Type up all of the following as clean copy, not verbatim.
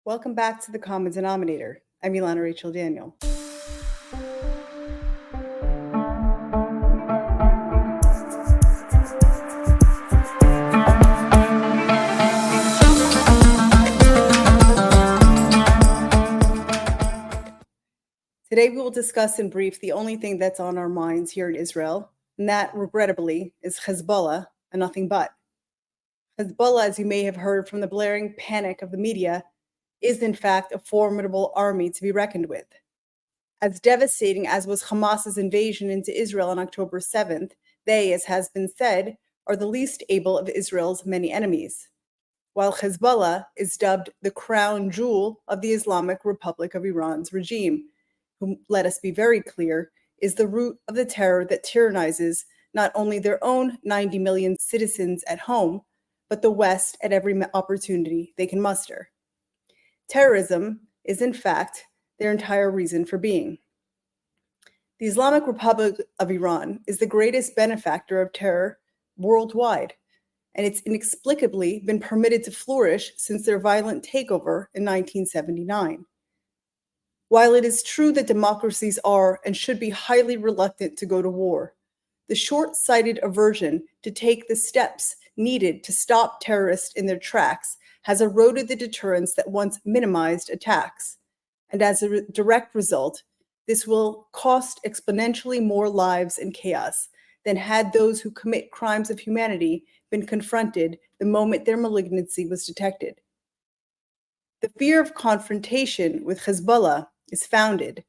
Welcome back to the Common Denominator. I'm Ilana Rachel Daniel. Today we will discuss in brief the only thing that's on our minds here in Israel, and that, regrettably, is Hezbollah and nothing but. Hezbollah, as you may have heard from the blaring panic of the media, is in fact a formidable army to be reckoned with. As devastating as was Hamas's invasion into Israel on October 7th, they, as has been said, are the least able of Israel's many enemies, while Hezbollah is dubbed the crown jewel of the Islamic Republic of Iran's regime, who, let us be very clear, is the root of the terror that tyrannizes not only their own 90 million citizens at home, but the West at every opportunity they can muster. Terrorism is, in fact, their entire reason for being. The Islamic Republic of Iran is the greatest benefactor of terror worldwide, and it's inexplicably been permitted to flourish since their violent takeover in 1979. While it is true that democracies are and should be highly reluctant to go to war, the short-sighted aversion to take the steps needed to stop terrorists in their tracks has eroded the deterrence that once minimized attacks. And as a direct result, this will cost exponentially more lives and chaos than had those who commit crimes of humanity been confronted the moment their malignancy was detected. The fear of confrontation with Hezbollah is founded.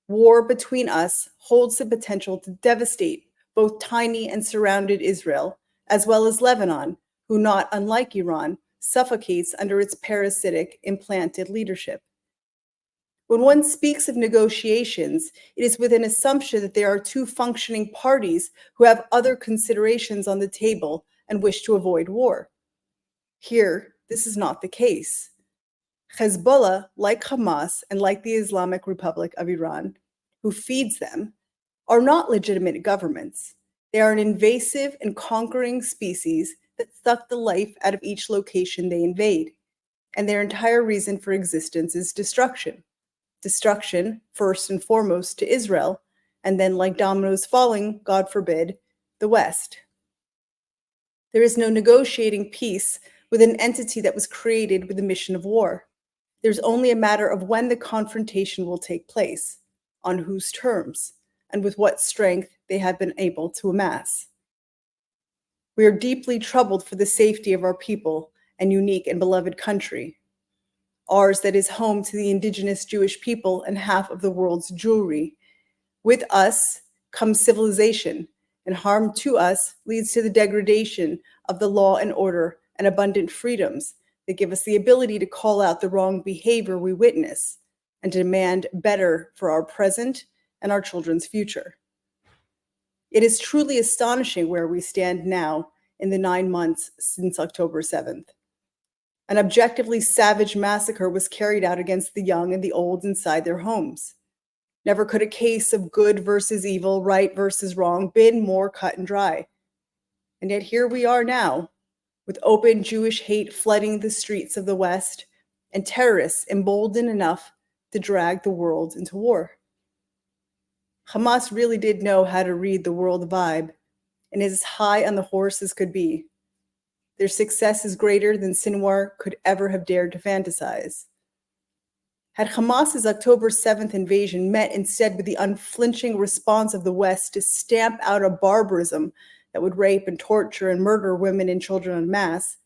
War between us holds the potential to devastate both tiny and surrounded Israel, as well as Lebanon, who, not unlike Iran, suffocates under its parasitic, implanted leadership. When one speaks of negotiations, it is with an assumption that there are two functioning parties who have other considerations on the table and wish to avoid war. Here, this is not the case. Hezbollah, like Hamas and like the Islamic Republic of Iran, who feeds them, are not legitimate governments. They are an invasive and conquering species that suck the life out of each location they invade, and their entire reason for existence is destruction. Destruction, first and foremost, to Israel, and then, like dominoes falling, God forbid, the West. There is no negotiating peace with an entity that was created with the mission of war. There's only a matter of when the confrontation will take place, on whose terms, and with what strength they have been able to amass. We are deeply troubled for the safety of our people and unique and beloved country, ours that is home to the indigenous Jewish people and half of the world's Jewry. With us comes civilization, and harm to us leads to the degradation of the law and order and abundant freedoms that give us the ability to call out the wrong behavior we witness and to demand better for our present and our children's future. It is truly astonishing where we stand now in the 9 months since October 7th. An objectively savage massacre was carried out against the young and the old inside their homes. Never could a case of good versus evil, right versus wrong, been more cut and dry. And yet here we are now, with open Jewish hate flooding the streets of the West, and terrorists emboldened enough to drag the world into war. Hamas really did know how to read the world vibe, and is as high on the horse as could be. Their success is greater than Sinwar could ever have dared to fantasize. Had Hamas's October 7th invasion met instead with the unflinching response of the West to stamp out a barbarism that would rape and torture and murder women and children en masse,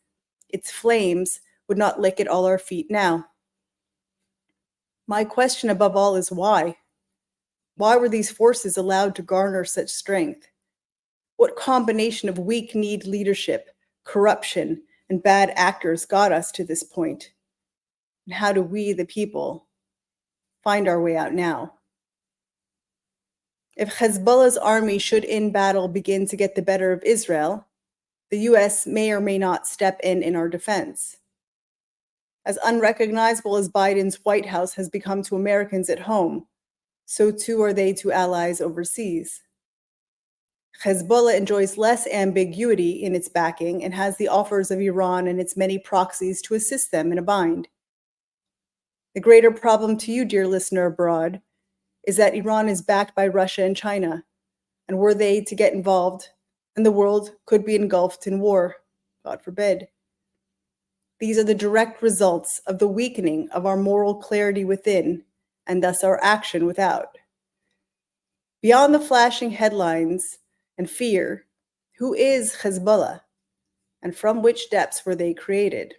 its flames would not lick at all our feet now. My question above all is why? Why were these forces allowed to garner such strength? What combination of weak-kneed leadership, corruption, and bad actors got us to this point? And how do we, the people, find our way out now? If Hezbollah's army should in battle begin to get the better of Israel, the US may or may not step in our defense. As unrecognizable as Biden's White House has become to Americans at home, so too are they to allies overseas. Hezbollah enjoys less ambiguity in its backing and has the offers of Iran and its many proxies to assist them in a bind. The greater problem to you, dear listener abroad, is that Iran is backed by Russia and China, and were they to get involved, then the world could be engulfed in war, God forbid. These are the direct results of the weakening of our moral clarity within, and thus our action without. Beyond the flashing headlines and fear, who is Hezbollah, and from which depths were they created?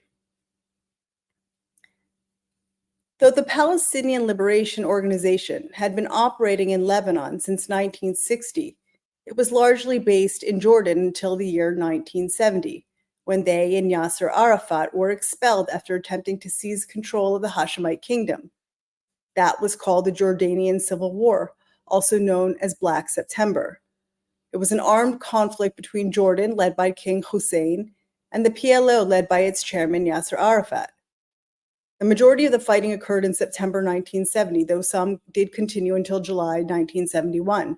Though the Palestinian Liberation Organization had been operating in Lebanon since 1960, it was largely based in Jordan until the year 1970, when they and Yasser Arafat were expelled after attempting to seize control of the Hashemite kingdom. That was called the Jordanian Civil War, also known as Black September. It was an armed conflict between Jordan, led by King Hussein, and the PLO, led by its chairman Yasser Arafat. The majority of the fighting occurred in September 1970, though some did continue until July 1971.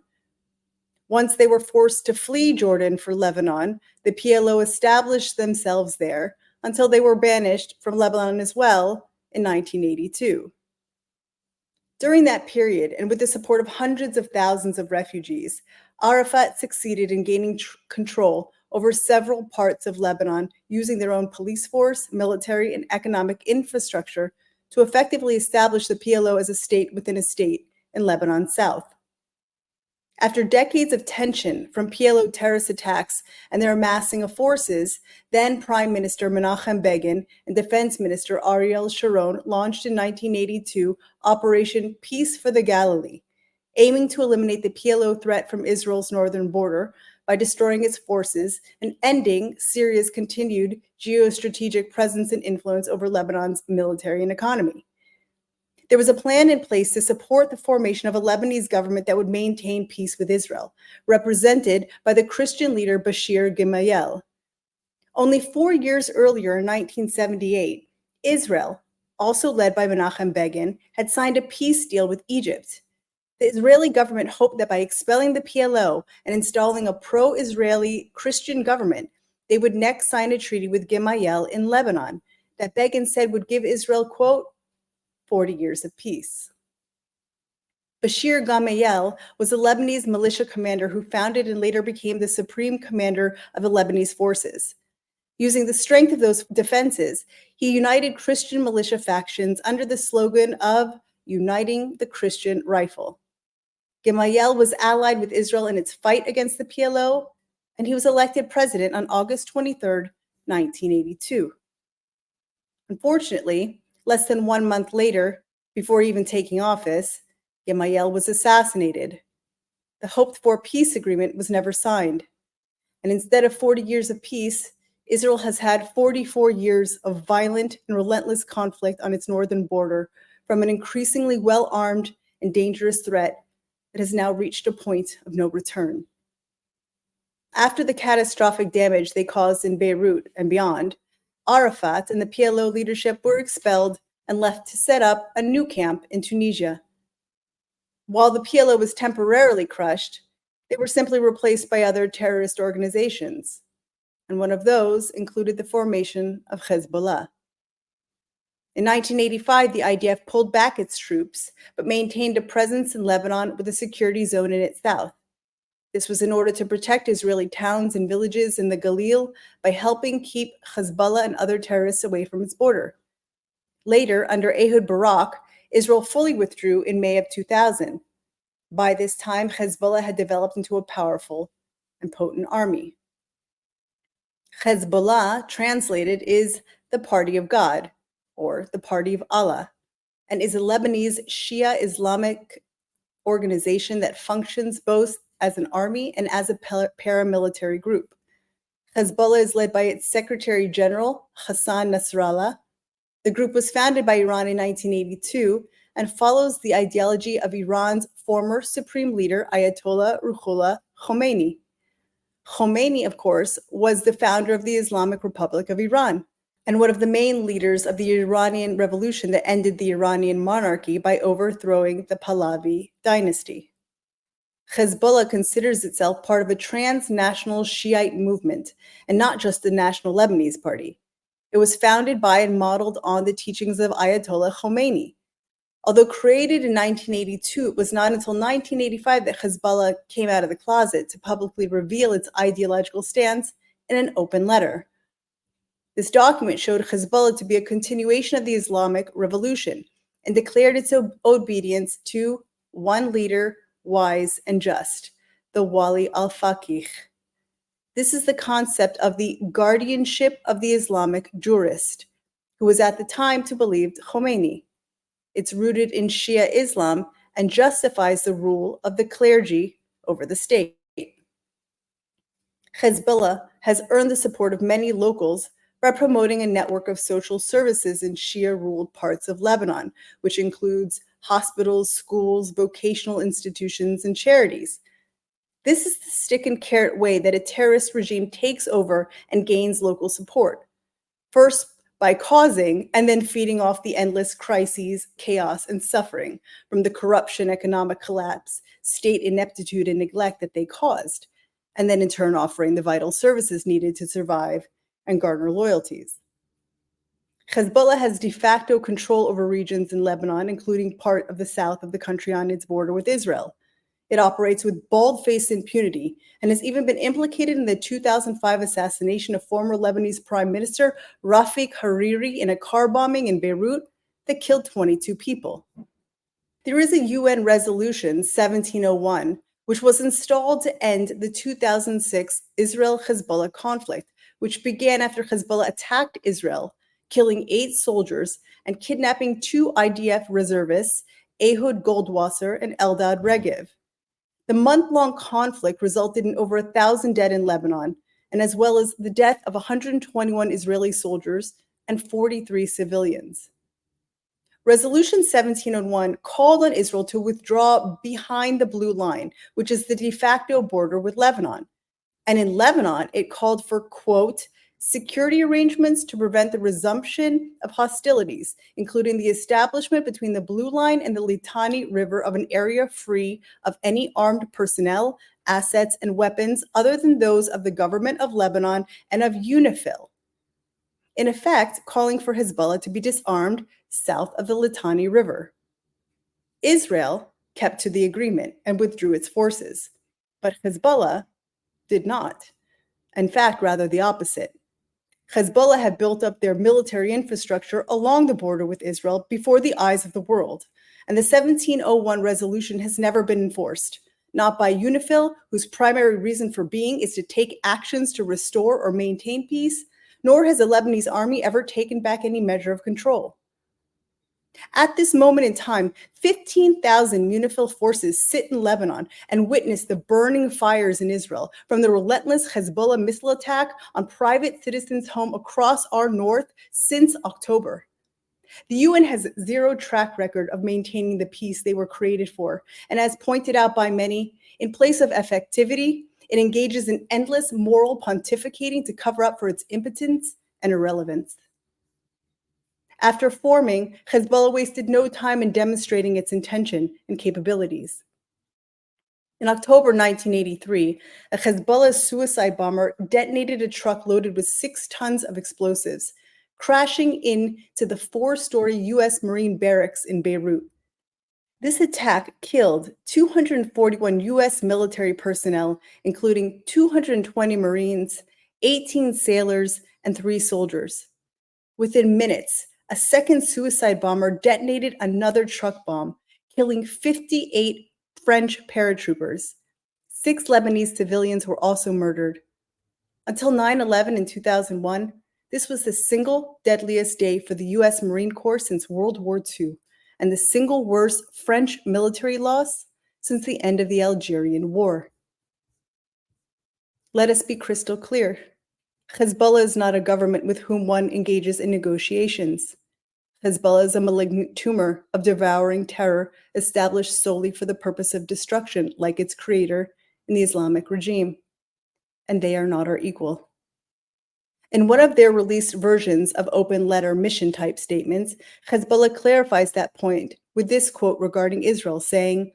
Once they were forced to flee Jordan for Lebanon, the PLO established themselves there until they were banished from Lebanon as well in 1982. During that period, and with the support of hundreds of thousands of refugees, Arafat succeeded in gaining control over several parts of Lebanon, using their own police force, military, and economic infrastructure to effectively establish the PLO as a state within a state in Lebanon's south. After decades of tension from PLO terrorist attacks and their amassing of forces, then Prime Minister Menachem Begin and Defense Minister Ariel Sharon launched in 1982 Operation Peace for the Galilee, aiming to eliminate the PLO threat from Israel's northern border by destroying its forces and ending Syria's continued geostrategic presence and influence over Lebanon's military and economy. There was a plan in place to support the formation of a Lebanese government that would maintain peace with Israel, represented by the Christian leader Bashir Gemayel. Only 4 years earlier, in 1978, Israel, also led by Menachem Begin, had signed a peace deal with Egypt. The Israeli government hoped that by expelling the PLO and installing a pro-Israeli Christian government, they would next sign a treaty with Gemayel in Lebanon that Begin said would give Israel, quote, 40 years of peace. Bashir Gemayel was a Lebanese militia commander who founded and later became the supreme commander of the Lebanese forces. Using the strength of those defenses, he united Christian militia factions under the slogan of Uniting the Christian Rifle. Gemayel was allied with Israel in its fight against the PLO, and he was elected president on August 23, 1982. Unfortunately, less than 1 month later, before even taking office, Gemayel was assassinated. The hoped-for peace agreement was never signed, and instead of 40 years of peace, Israel has had 44 years of violent and relentless conflict on its northern border from an increasingly well-armed and dangerous threat that has now reached a point of no return. After the catastrophic damage they caused in Beirut and beyond, Arafat and the PLO leadership were expelled and left to set up a new camp in Tunisia. While the PLO was temporarily crushed, they were simply replaced by other terrorist organizations, and one of those included the formation of Hezbollah. In 1985, the IDF pulled back its troops, but maintained a presence in Lebanon with a security zone in its south. This was in order to protect Israeli towns and villages in the Galil by helping keep Hezbollah and other terrorists away from its border. Later, under Ehud Barak, Israel fully withdrew in May of 2000. By this time, Hezbollah had developed into a powerful and potent army. Hezbollah, translated, is the Party of God, or the Party of Allah, and is a Lebanese Shia Islamic organization that functions both as an army and as a paramilitary group. Hezbollah is led by its Secretary General, Hassan Nasrallah. The group was founded by Iran in 1982 and follows the ideology of Iran's former supreme leader, Ayatollah Ruhollah Khomeini. Khomeini, of course, was the founder of the Islamic Republic of Iran and one of the main leaders of the Iranian Revolution that ended the Iranian monarchy by overthrowing the Pahlavi dynasty. Hezbollah considers itself part of a transnational Shiite movement and not just the National Lebanese Party. It was founded by and modeled on the teachings of Ayatollah Khomeini, Although created in 1982, it was not until 1985 that Hezbollah came out of the closet to publicly reveal its ideological stance in an open letter. This document showed Hezbollah to be a continuation of the Islamic Revolution and declared its obedience to one leader, wise and just, the Wali al-Faqih. This is the concept of the guardianship of the Islamic jurist, who was at the time to believe Khomeini. It's rooted in Shia Islam and justifies the rule of the clergy over the state. Hezbollah has earned the support of many locals by promoting a network of social services in Shia-ruled parts of Lebanon, which includes hospitals, schools, vocational institutions, and charities. This is the stick and carrot way that a terrorist regime takes over and gains local support. First, by causing and then feeding off the endless crises, chaos, and suffering from the corruption, economic collapse, state ineptitude, and neglect that they caused, and then in turn offering the vital services needed to survive and garner loyalties. Hezbollah has de facto control over regions in Lebanon, including part of the south of the country on its border with Israel. It operates with bald-faced impunity and has even been implicated in the 2005 assassination of former Lebanese Prime Minister Rafik Hariri in a car bombing in Beirut that killed 22 people. There is a UN resolution 1701, which was installed to end the 2006 Israel-Hezbollah conflict, which began after Hezbollah attacked Israel, killing 8 soldiers and kidnapping 2 IDF reservists, Ehud Goldwasser and Eldad Regev. The month-long conflict resulted in over 1,000 dead in Lebanon, and as well as the death of 121 Israeli soldiers and 43 civilians. Resolution 1701 called on Israel to withdraw behind the blue line, which is the de facto border with Lebanon. And in Lebanon, it called for, quote, security arrangements to prevent the resumption of hostilities, including the establishment between the Blue Line and the Litani River of an area free of any armed personnel, assets, and weapons other than those of the government of Lebanon and of UNIFIL. In effect, calling for Hezbollah to be disarmed south of the Litani River. Israel kept to the agreement and withdrew its forces, but Hezbollah did not. In fact, rather the opposite. Hezbollah had built up their military infrastructure along the border with Israel before the eyes of the world, and the 1701 resolution has never been enforced, not by UNIFIL, whose primary reason for being is to take actions to restore or maintain peace, nor has the Lebanese army ever taken back any measure of control. At this moment in time, 15,000 UNIFIL forces sit in Lebanon and witness the burning fires in Israel from the relentless Hezbollah missile attack on private citizens' homes across our north since October. The UN has zero track record of maintaining the peace they were created for, and as pointed out by many, in place of effectivity, it engages in endless moral pontificating to cover up for its impotence and irrelevance. After forming, Hezbollah wasted no time in demonstrating its intention and capabilities. In October 1983, a Hezbollah suicide bomber detonated a truck loaded with 6 tons of explosives, crashing into the 4-story U.S. Marine barracks in Beirut. This attack killed 241 U.S. military personnel, including 220 Marines, 18 sailors, and 3 soldiers. Within minutes, a second suicide bomber detonated another truck bomb, killing 58 French paratroopers. 6 Lebanese civilians were also murdered. Until 9/11 in 2001, this was the single deadliest day for the U.S. Marine Corps since World War II, and the single worst French military loss since the end of the Algerian War. Let us be crystal clear. Hezbollah is not a government with whom one engages in negotiations. Hezbollah is a malignant tumor of devouring terror established solely for the purpose of destruction, like its creator in the Islamic regime. And they are not our equal. In one of their released versions of open letter mission type statements, Hezbollah clarifies that point with this quote regarding Israel, saying,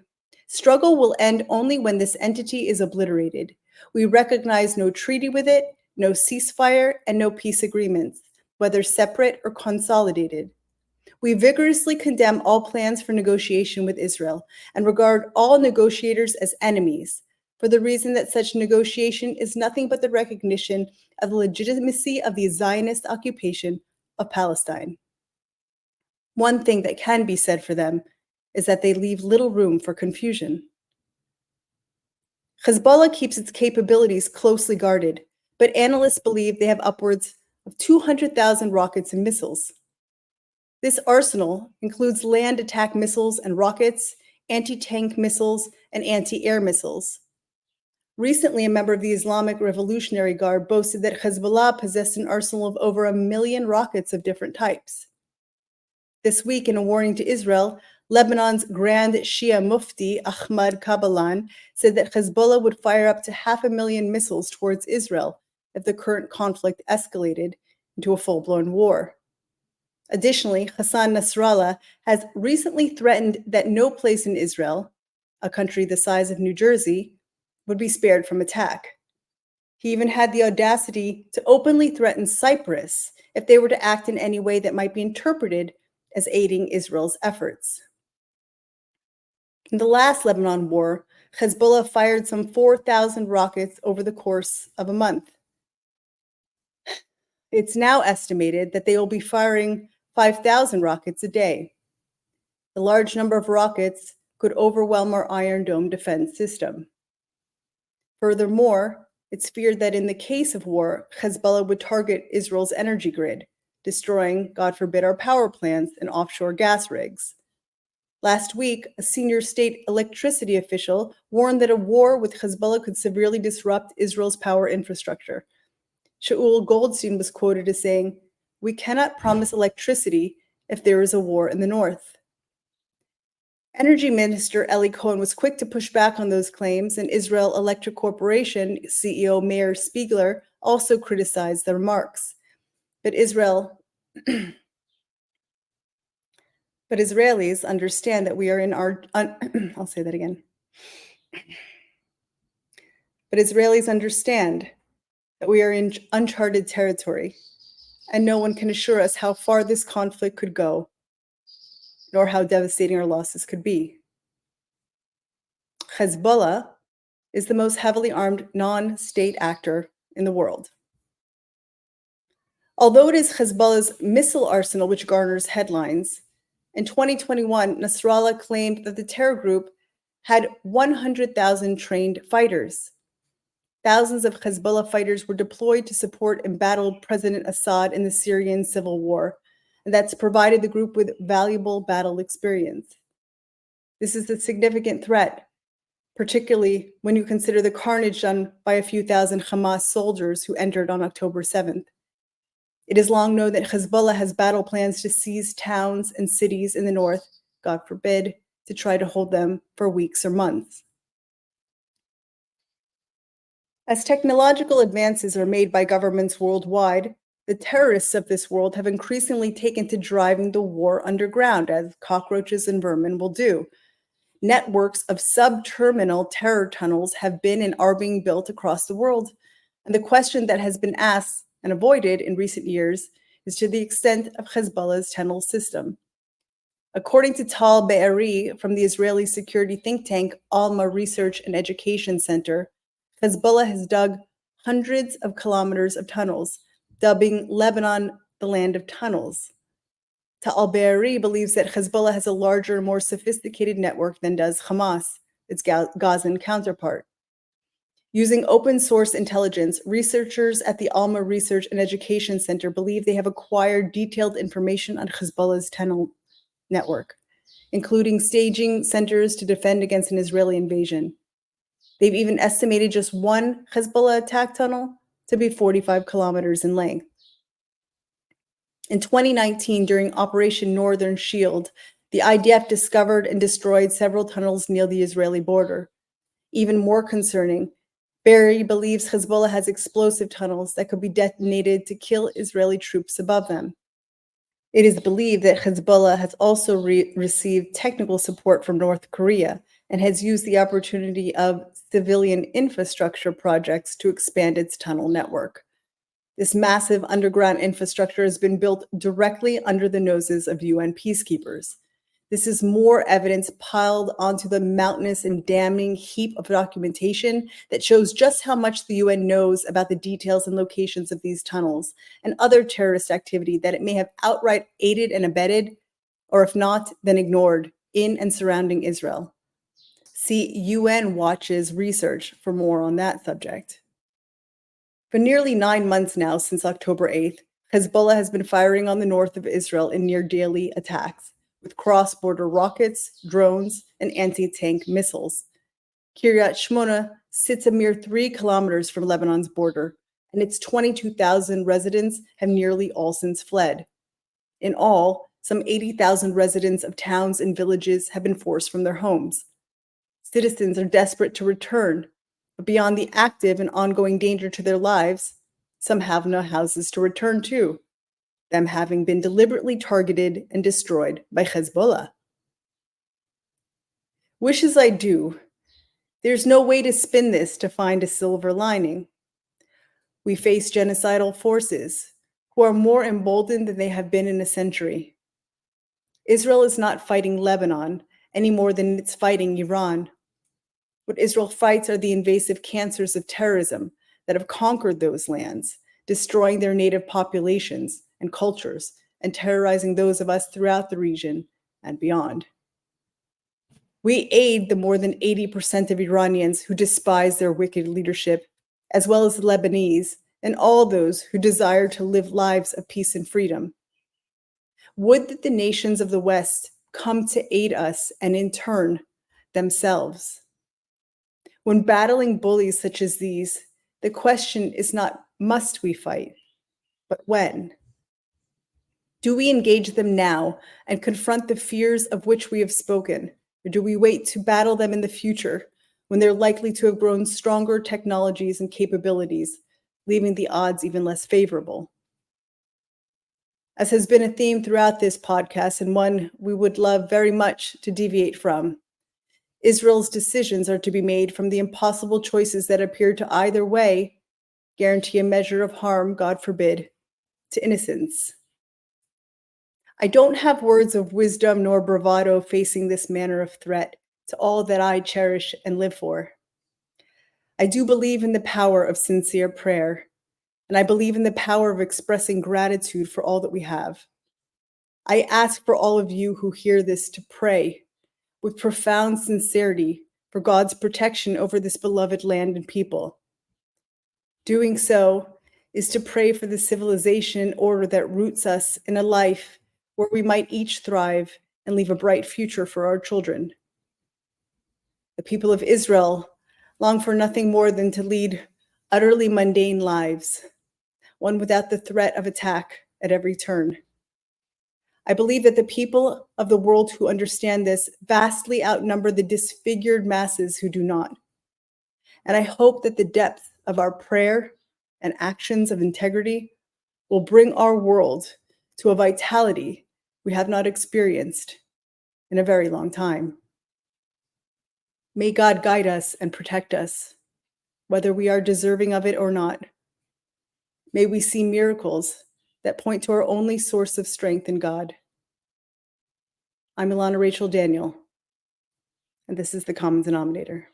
"Struggle will end only when this entity is obliterated. We recognize no treaty with it, no ceasefire, and no peace agreements, whether separate or consolidated. We vigorously condemn all plans for negotiation with Israel and regard all negotiators as enemies, for the reason that such negotiation is nothing but the recognition of the legitimacy of the Zionist occupation of Palestine. One thing that can be said for them is that they leave little room for confusion. Hezbollah keeps its capabilities closely guarded, but analysts believe they have upwards of 200,000 rockets and missiles. This arsenal includes land attack missiles and rockets, anti-tank missiles, and anti-air missiles. Recently, a member of the Islamic Revolutionary Guard boasted that Hezbollah possessed an arsenal of over 1 million rockets of different types. This week, in a warning to Israel, Lebanon's Grand Shia Mufti Ahmad Kabalan said that Hezbollah would fire up to 500,000 missiles towards Israel if the current conflict escalated into a full-blown war. Additionally, Hassan Nasrallah has recently threatened that no place in Israel, a country the size of New Jersey, would be spared from attack. He even had the audacity to openly threaten Cyprus if they were to act in any way that might be interpreted as aiding Israel's efforts. In the last Lebanon war, Hezbollah fired some 4,000 rockets over the course of a month. It's now estimated that they will be firing 5,000 rockets a day. The large number of rockets could overwhelm our Iron Dome defense system. Furthermore, it's feared that in the case of war, Hezbollah would target Israel's energy grid, destroying, God forbid, our power plants and offshore gas rigs. Last week, a senior state electricity official warned that a war with Hezbollah could severely disrupt Israel's power infrastructure. Shaul Goldstein was quoted as saying, "We cannot promise electricity if there is a war in the north." Energy Minister Eli Cohen was quick to push back on those claims, and Israel Electric Corporation CEO Meir Spiegler also criticized the remarks. But Israelis understand that we are in our I'll say that again. But Israelis understand that we are in uncharted territory, and no one can assure us how far this conflict could go, nor how devastating our losses could be. Hezbollah is the most heavily armed non-state actor in the world. Although it is Hezbollah's missile arsenal which garners headlines, in 2021, Nasrallah claimed that the terror group had 100,000 trained fighters. Thousands of Hezbollah fighters were deployed to support embattled President Assad in the Syrian civil war, and that's provided the group with valuable battle experience. This is a significant threat, particularly when you consider the carnage done by a few thousand Hamas soldiers who entered on October 7th. It is long known that Hezbollah has battle plans to seize towns and cities in the north, God forbid, to try to hold them for weeks or months. As technological advances are made by governments worldwide, the terrorists of this world have increasingly taken to driving the war underground, as cockroaches and vermin will do. Networks of sub-terminal terror tunnels have been and are being built across the world. And the question that has been asked and avoided in recent years is to the extent of Hezbollah's tunnel system. According to Tal Be'eri from the Israeli security think tank Alma Research and Education Center, Hezbollah has dug hundreds of kilometers of tunnels, dubbing Lebanon the land of tunnels. Tal Be'eri believes that Hezbollah has a larger, more sophisticated network than does Hamas, its Gazan counterpart. Using open source intelligence, researchers at the Alma Research and Education Center believe they have acquired detailed information on Hezbollah's tunnel network, including staging centers to defend against an Israeli invasion. They've even estimated just one Hezbollah attack tunnel to be 45 kilometers in length. In 2019, during Operation Northern Shield, the IDF discovered and destroyed several tunnels near the Israeli border. Even more concerning, Berry believes Hezbollah has explosive tunnels that could be detonated to kill Israeli troops above them. It is believed that Hezbollah has also received technical support from North Korea and has used the opportunity of civilian infrastructure projects to expand its tunnel network. This massive underground infrastructure has been built directly under the noses of UN peacekeepers. This is more evidence piled onto the mountainous and damning heap of documentation that shows just how much the UN knows about the details and locations of these tunnels and other terrorist activity that it may have outright aided and abetted, or if not, then ignored in and surrounding Israel. See UN Watch's research for more on that subject. For nearly 9 months now, since October 8th, Hezbollah has been firing on the north of Israel in near daily attacks with cross-border rockets, drones, and anti-tank missiles. Kiryat Shmona sits a mere 3 kilometers from Lebanon's border, and its 22,000 residents have nearly all since fled. In all, some 80,000 residents of towns and villages have been forced from their homes. Citizens are desperate to return, but beyond the active and ongoing danger to their lives, some have no houses to return to, them having been deliberately targeted and destroyed by Hezbollah. Wish as I do, there's no way to spin this to find a silver lining. We face genocidal forces who are more emboldened than they have been in a century. Israel is not fighting Lebanon any more than it's fighting Iran. What Israel fights are the invasive cancers of terrorism that have conquered those lands, destroying their native populations and cultures, and terrorizing those of us throughout the region and beyond. We aid the more than 80% of Iranians who despise their wicked leadership, as well as the Lebanese and all those who desire to live lives of peace and freedom. Would that the nations of the West come to aid us and in turn, themselves. When battling bullies such as these, the question is not must we fight, but when? Do we engage them now and confront the fears of which we have spoken, or do we wait to battle them in the future when they're likely to have grown stronger technologies and capabilities, leaving the odds even less favorable? As has been a theme throughout this podcast, and one we would love very much to deviate from, Israel's decisions are to be made from the impossible choices that appear to either way guarantee a measure of harm, God forbid, to innocence. I don't have words of wisdom nor bravado facing this manner of threat to all that I cherish and live for. I do believe in the power of sincere prayer, and I believe in the power of expressing gratitude for all that we have. I ask for all of you who hear this to pray with profound sincerity for God's protection over this beloved land and people. Doing so is to pray for the civilization and order that roots us in a life where we might each thrive and leave a bright future for our children. The people of Israel long for nothing more than to lead utterly mundane lives, one without the threat of attack at every turn. I believe that the people of the world who understand this vastly outnumber the disfigured masses who do not. And I hope that the depth of our prayer and actions of integrity will bring our world to a vitality we have not experienced in a very long time. May God guide us and protect us, whether we are deserving of it or not. May we see miracles that point to our only source of strength in God. I'm Ilana Rachel Daniel, and this is the Common Denominator.